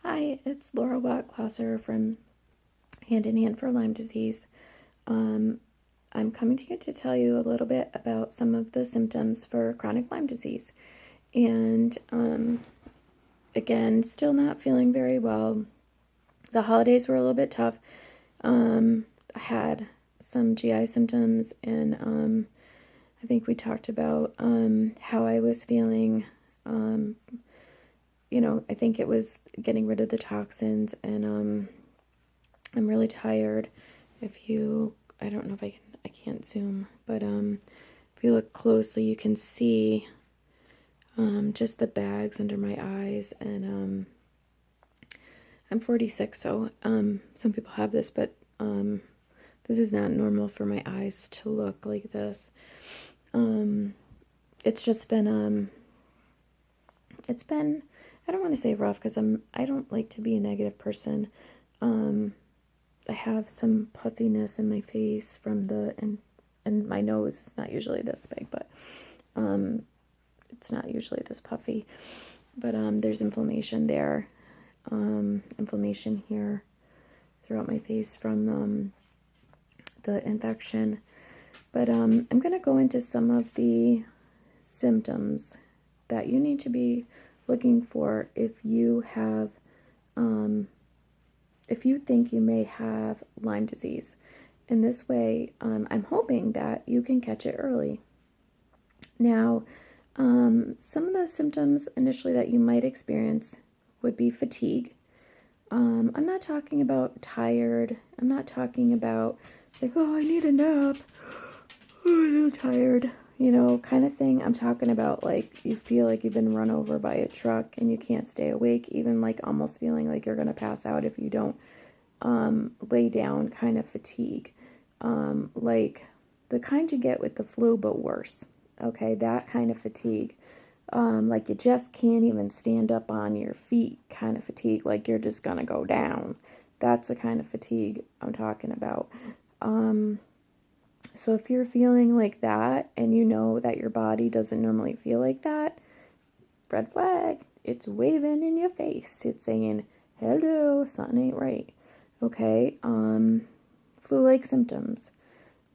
Hi, it's Laura Watt-Glasser from Hand in Hand for Lyme disease. Um, I'm coming to you to tell you a little bit about some of the symptoms for chronic Lyme disease. And again, still not feeling very well. The holidays were a little bit tough. I had some GI symptoms, and I think we talked about how I was feeling. I think it was getting rid of the toxins, and I'm really tired. I don't know if I can't zoom, but if you look closely, you can see just the bags under my eyes, and I'm 46, so some people have this, but this is not normal for my eyes to look like this. It's just been I don't want to say rough because I don't like to be a negative person. I have some puffiness in my face and my nose is not usually this big, but it's not usually this puffy. But there's inflammation there, inflammation here throughout my face from the infection. But I'm going to go into some of the symptoms that you need to be looking for if you have if you think you may have Lyme disease. In this way, I'm hoping that you can catch it early. Now, some of the symptoms initially that you might experience would be fatigue. I'm not talking about tired. I'm not talking about like, oh, I need a nap. Oh, I'm tired, kind of thing. I'm talking about like you feel like you've been run over by a truck and you can't stay awake, even like almost feeling like you're going to pass out if you don't lay down kind of fatigue. Like the kind you get with the flu, but worse. Okay, that kind of fatigue. Like you just can't even stand up on your feet kind of fatigue, like you're just going to go down. That's the kind of fatigue I'm talking about. So if you're feeling like that and you know that your body doesn't normally feel like that, red flag. It's waving in your face. It's saying, hello, something ain't right. Okay, flu-like symptoms.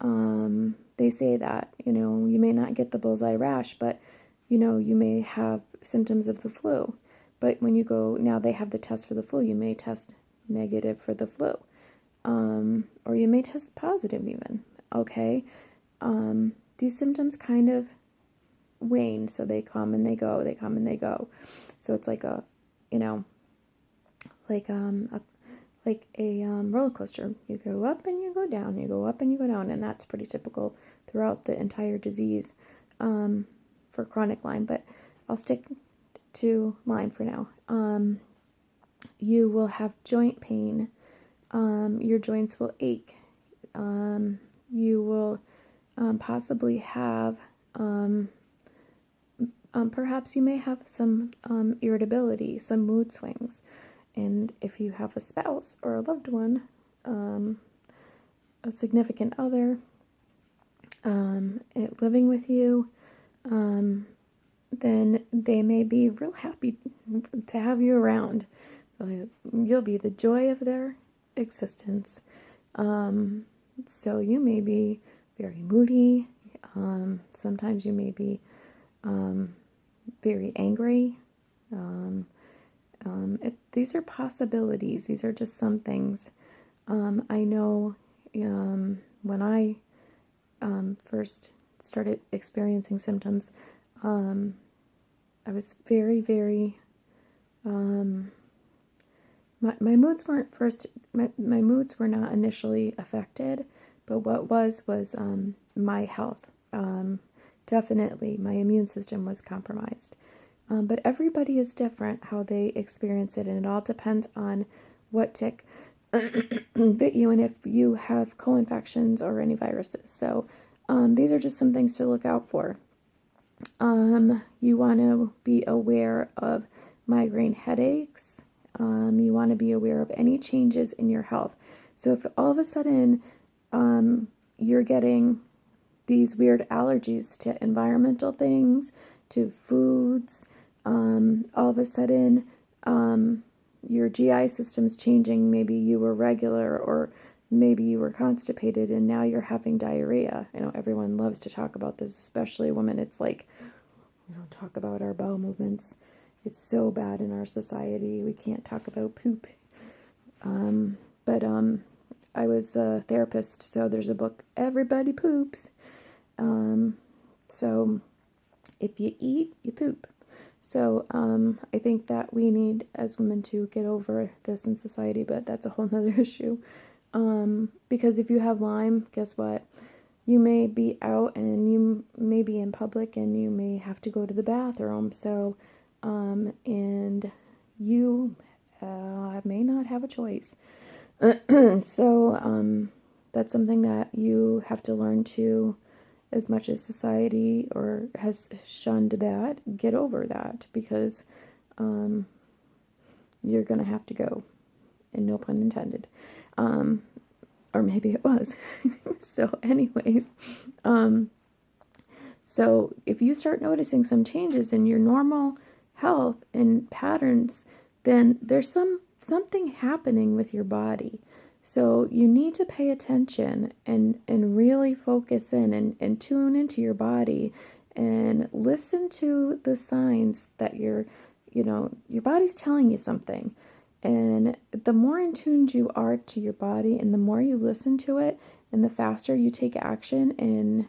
They say that, you may not get the bullseye rash, but, you may have symptoms of the flu. But when you go, now they have the test for the flu, you may test negative for the flu. Or you may test positive even. Okay, these symptoms kind of wane, so they come and they go, they come and they go. So it's like a, like a roller coaster. You go up and you go down, you go up and you go down, and that's pretty typical throughout the entire disease for chronic Lyme. But I'll stick to Lyme for now. You will have joint pain. Your joints will ache. You will possibly have, perhaps you may have some irritability, some mood swings. And if you have a spouse or a loved one, a significant other, living with you, then they may be real happy to have you around. You'll be the joy of their existence. So you may be very moody. Sometimes you may be very angry. These are possibilities. These are just some things. I know when I first started experiencing symptoms, I was very, very my moods weren't first. My moods were not initially affected, but what was my health. Definitely, my immune system was compromised. But everybody is different how they experience it, and it all depends on what tick bit you and if you have co-infections or any viruses. So these are just some things to look out for. You want to be aware of migraine headaches. You want to be aware of any changes in your health. So if all of a sudden you're getting these weird allergies to environmental things, to foods, all of a sudden your GI system's changing. Maybe you were regular, or maybe you were constipated and now you're having diarrhea. I know everyone loves to talk about this, especially women. It's like, we don't talk about our bowel movements. It's so bad in our society. We can't talk about poop. But I was a therapist, so there's a book, Everybody Poops. So if you eat, you poop. So I think that we need, as women, to get over this in society, but that's a whole nother issue. Because if you have Lyme, guess what? You may be out and you may be in public and you may have to go to the bathroom. So, and you may not have a choice. So, that's something that you have to learn to, as much as society or has shunned that, get over that, because you're going to have to go, and no pun intended. Or maybe it was. So anyways, so if you start noticing some changes in your normal health and patterns, then there's something happening with your body. So you need to pay attention and really focus in and tune into your body and listen to the signs that your body's telling you something. And the more in tune you are to your body and the more you listen to it and the faster you take action in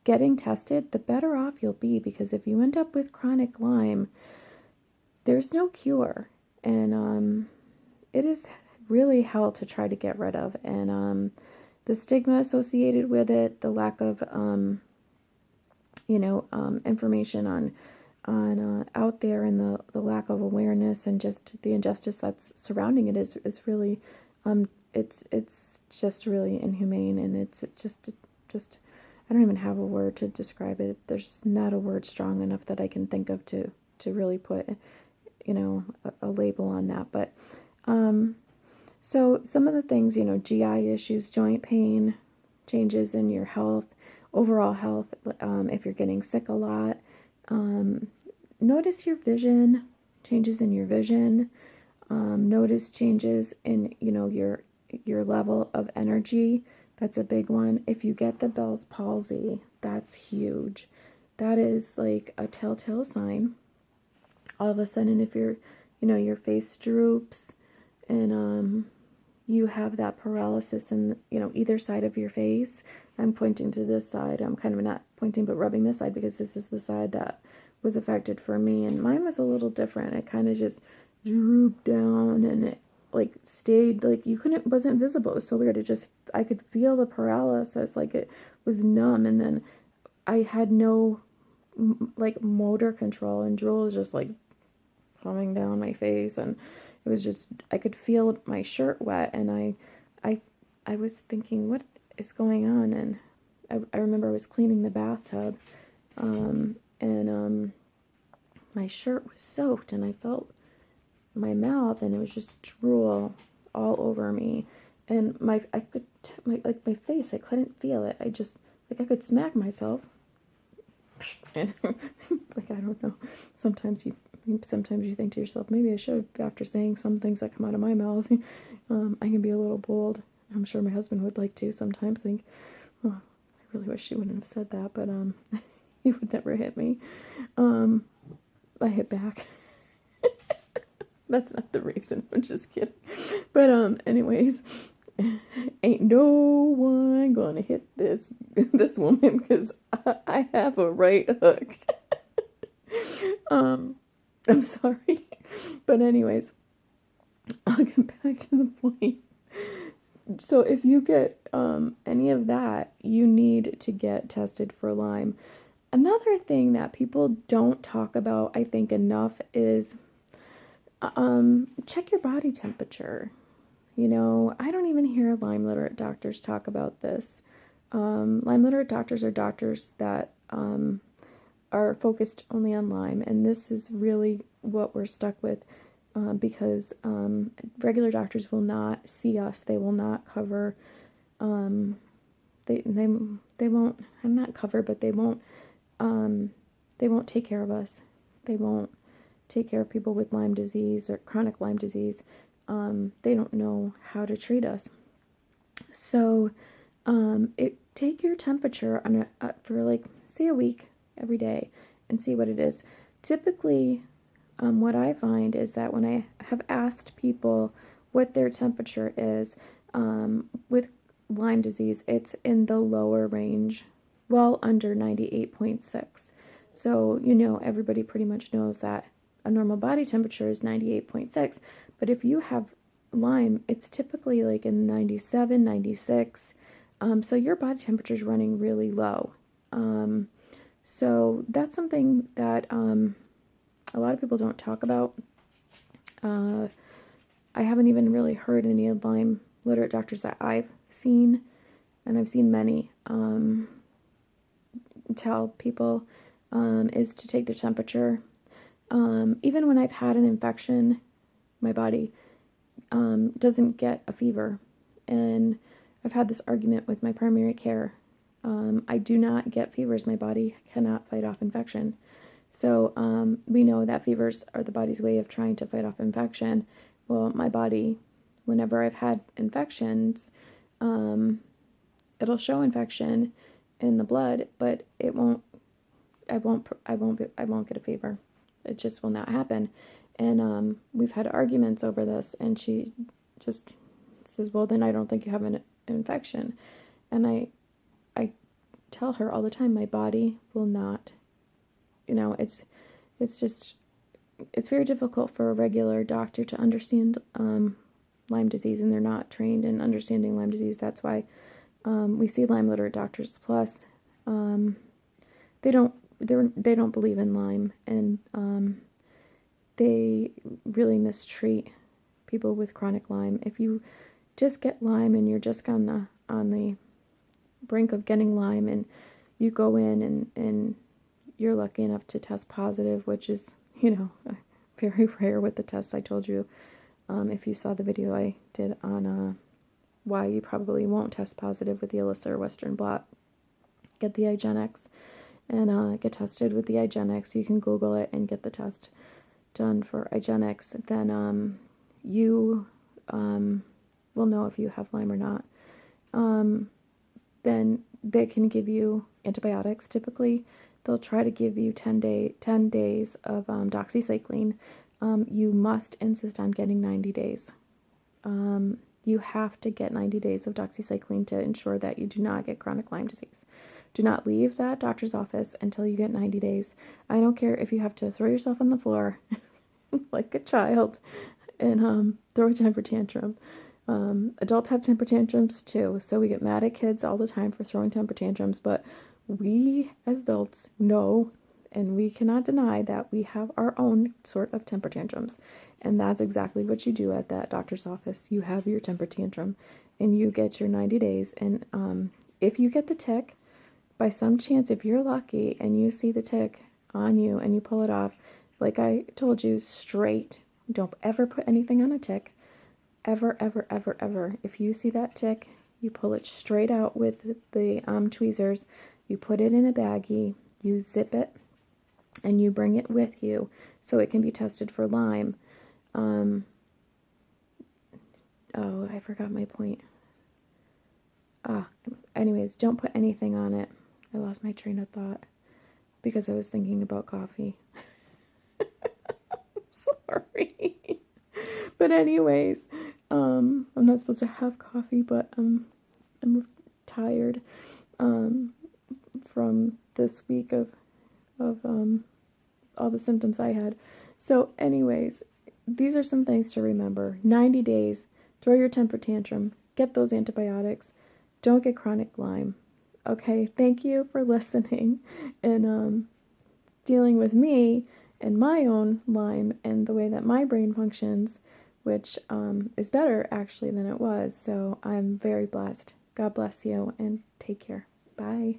getting tested, the better off you'll be. Because if you end up with chronic Lyme, there's no cure. And it is really hell to try to get rid of. And the stigma associated with it, the lack of, information on out there, and the lack of awareness and just the injustice that's surrounding it is really it's just really inhumane, and it's just I don't even have a word to describe it. There's not a word strong enough that I can think of to really put a label on that. But so some of the things, GI issues, joint pain, changes in your health, overall health, if you're getting sick a lot. Notice your vision, changes in your vision. Notice changes in, your level of energy. That's a big one. If you get the Bell's palsy, that's huge. That is like a telltale sign. All of a sudden, if your face droops and you have that paralysis in, either side of your face. I'm pointing to this side. I'm kind of not pointing, but rubbing this side, because this is the side that was affected for me. And mine was a little different. It kind of just drooped down, and it like stayed, like wasn't visible. It was so weird. I could feel the paralysis, like it was numb. And then I had no like motor control, and drool was just like coming down my face, and it was just, I could feel my shirt wet, and I was thinking, what is going on? And I remember I was cleaning the bathtub, and my shirt was soaked, and I felt my mouth, and it was just drool all over me, and my face, I couldn't feel it. I just, like, I could smack myself, and like, I don't know, sometimes you think to yourself, maybe I should, after saying some things that come out of my mouth. I can be a little bold. I'm sure my husband would like to sometimes think, oh, I really wish she wouldn't have said that, but he would never hit me. I hit back. That's not the reason. I'm just kidding. But anyways, ain't no one gonna hit this woman, because I have a right hook. I'm sorry. But anyways, I'll get back to the point. So if you get any of that, you need to get tested for Lyme. Another thing that people don't talk about, I think, enough is check your body temperature. I don't even hear Lyme literate doctors talk about this. Lyme literate doctors are doctors that are focused only on Lyme, and this is really what we're stuck with, because regular doctors will not see us. They will not cover. They won't. I'm not cover, but they won't. They won't take care of us. They won't take care of people with Lyme disease or chronic Lyme disease, they don't know how to treat us. So take your temperature on for like, say, a week every day and see what it is. Typically, what I find is that when I have asked people what their temperature is with Lyme disease, it's in the lower range, well under 98.6. So, everybody pretty much knows that a normal body temperature is 98.6. But if you have Lyme, it's typically like in 97, 96. So your body temperature is running really low. So that's something that a lot of people don't talk about. I haven't even really heard any of Lyme literate doctors that I've seen, and I've seen many, tell people is to take their temperature. Even when I've had an infection, my body doesn't get a fever. And I've had this argument with my primary care. I do not get fevers. My body cannot fight off infection. So we know that fevers are the body's way of trying to fight off infection. Well, my body, whenever I've had infections, it'll show infection in the blood, but I won't get a fever. It just will not happen. And we've had arguments over this, and she just says, well, then I don't think you have an infection. And I tell her all the time, my body will not, it's very difficult for a regular doctor to understand Lyme disease, and they're not trained in understanding Lyme disease. That's why we see Lyme literate doctors. Plus, they don't believe in Lyme, and they really mistreat people with chronic Lyme. If you just get Lyme and you're just on the brink of getting Lyme, and you go in and you're lucky enough to test positive, which is, very rare with the tests I told you. If you saw the video I did on why you probably won't test positive with the Alyssa or Western blot, get the IGeneX and get tested with the IGeneX. You can Google it and get the test done for IGeneX. Then you will know if you have Lyme or not. Then they can give you antibiotics. Typically, they'll try to give you 10 days of doxycycline. You must insist on getting 90 days. You have to get 90 days of doxycycline to ensure that you do not get chronic Lyme disease. Do not leave that doctor's office until you get 90 days. I don't care if you have to throw yourself on the floor like a child and throw a temper tantrum. Adults have temper tantrums too, so we get mad at kids all the time for throwing temper tantrums, but we as adults know, and we cannot deny, that we have our own sort of temper tantrums, and that's exactly what you do at that doctor's office. You have your temper tantrum, and you get your 90 days, and if you get the tick, by some chance, if you're lucky and you see the tick on you and you pull it off, like I told you, straight, don't ever put anything on a tick. Ever, ever, ever, ever. If you see that tick, you pull it straight out with the tweezers, you put it in a baggie, you zip it, and you bring it with you so it can be tested for Lyme. Oh, I forgot my point. Anyways, don't put anything on it. I lost my train of thought because I was thinking about coffee. Sorry. But anyways, I'm not supposed to have coffee, but I'm tired from this week of all the symptoms I had. So anyways, these are some things to remember. 90 days, throw your temper tantrum, get those antibiotics, don't get chronic Lyme. Okay, thank you for listening and dealing with me and my own Lyme and the way that my brain functions, which is better actually than it was. So I'm very blessed. God bless you and take care. Bye.